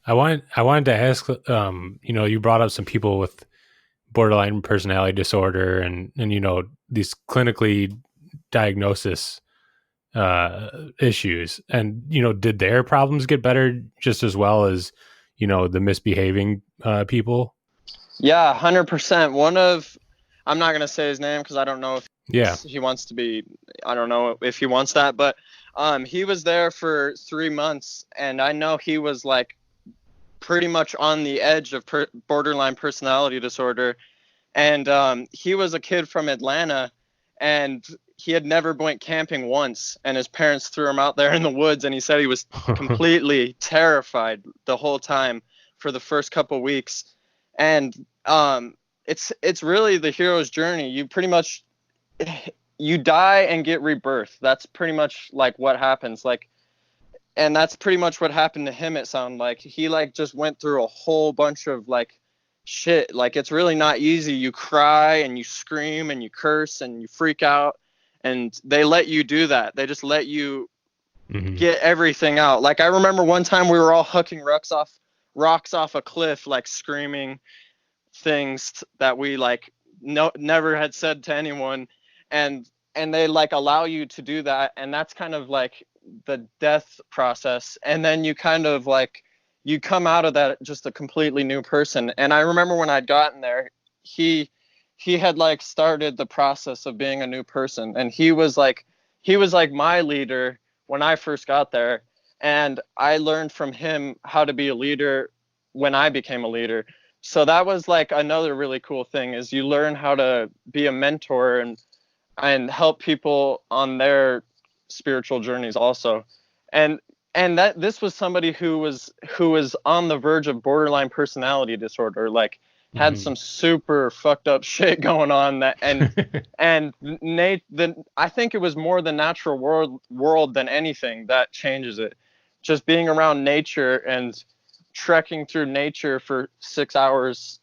I wanted to ask, you brought up some people with borderline personality disorder and these clinically diagnosis issues, and did their problems get better just as well as the misbehaving people? Yeah, 100%. I'm not gonna say his name because I don't know if Yeah. he wants to be. I don't know if he wants that, but he was there for 3 months, and I know he was like pretty much on the edge of borderline personality disorder. And he was a kid from Atlanta, and he had never went camping once, and his parents threw him out there in the woods, and he said he was completely terrified the whole time for the first couple weeks. And it's really the hero's journey. You pretty much you die and get rebirth. That's pretty much like what happens. Like, and that's pretty much what happened to him. It sounded like he like just went through a whole bunch of like shit. Like, it's really not easy. You cry and you scream and you curse and you freak out, and they let you do that. They just let you get everything out. Like, I remember one time we were all hooking rocks off a cliff, like screaming things that we like never had said to anyone, and they like allow you to do that, and that's kind of like the death process. And then you kind of like you come out of that just a completely new person. And I remember when I'd gotten there, he had like started the process of being a new person, and he was like my leader when I first got there, and I learned from him how to be a leader when I became a leader. So that was like another really cool thing, is you learn how to be a mentor and help people on their spiritual journeys also. And that this was somebody who was on the verge of borderline personality disorder, like had some super fucked up shit going on, that and I think it was more the natural world than anything that changes it. Just being around nature and trekking through nature for 6 hours,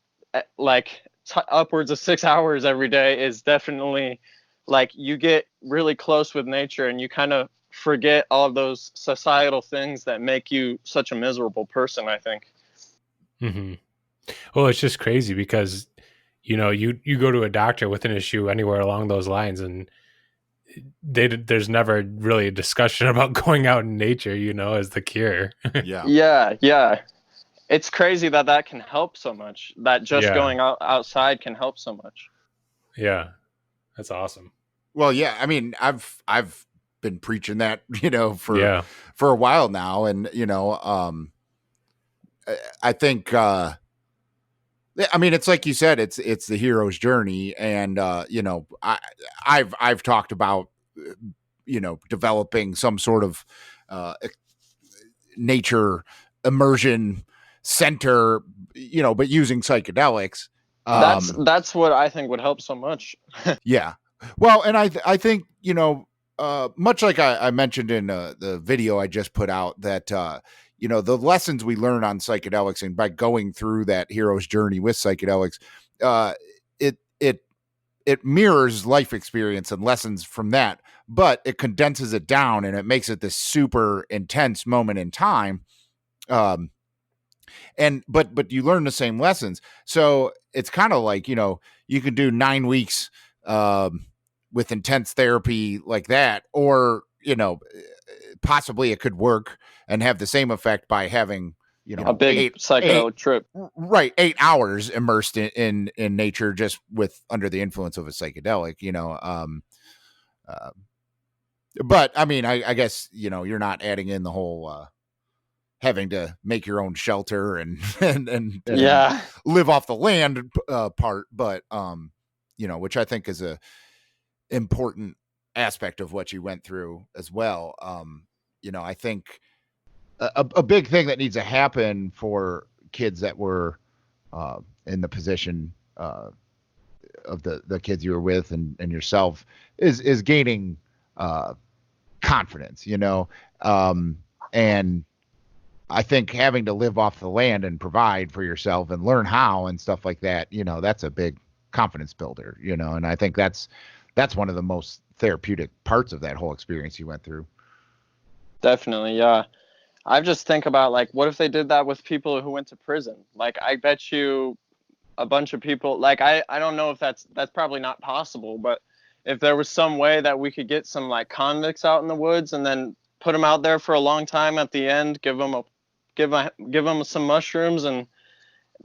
like upwards of 6 hours every day, is definitely like you get really close with nature, and you kind of forget all of those societal things that make you such a miserable person, I think. Well, it's just crazy because you go to a doctor with an issue anywhere along those lines, and there's never really a discussion about going out in nature, as the cure. Yeah. It's crazy that can help so much, that just Yeah. going outside can help so much. Yeah. That's awesome. Well, yeah, I mean, I've been preaching that, for a while now. And, I think, I mean, it's like you said, it's the hero's journey. And, I've talked about, developing some sort of, nature immersion center, but using psychedelics. That's what I think would help so much. Yeah. Well, and I think, much like I mentioned in the video I just put out, that, the lessons we learn on psychedelics, and by going through that hero's journey with psychedelics, it mirrors life experience and lessons from that, but it condenses it down and it makes it this super intense moment in time. But you learn the same lessons. So it's kind of like, you can do 9 weeks, with intense therapy like that, or, possibly it could work and have the same effect by having, a big psychedelic trip. Right. 8 hours immersed in nature, just with under the influence of a psychedelic, but I mean, I guess, you're not adding in the whole, having to make your own shelter and live off the land part, but which I think is a important aspect of what you went through as well. I think a big thing that needs to happen for kids that were in the position of the kids you were with and yourself is gaining confidence, and I think having to live off the land and provide for yourself and learn how and stuff like that, that's a big confidence builder, and I think that's one of the most therapeutic parts of that whole experience you went through. Definitely. Yeah. I just think about, like, what if they did that with people who went to prison? Like, I bet you a bunch of people, like, I don't know if that's probably not possible, but if there was some way that we could get some, like, convicts out in the woods and then put them out there for a long time at the end, give them some mushrooms, and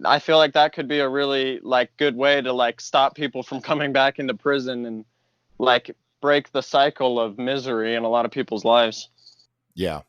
I feel like that could be a really, like, good way to, like, stop people from coming back into prison and, like, break the cycle of misery in a lot of people's lives. Yeah.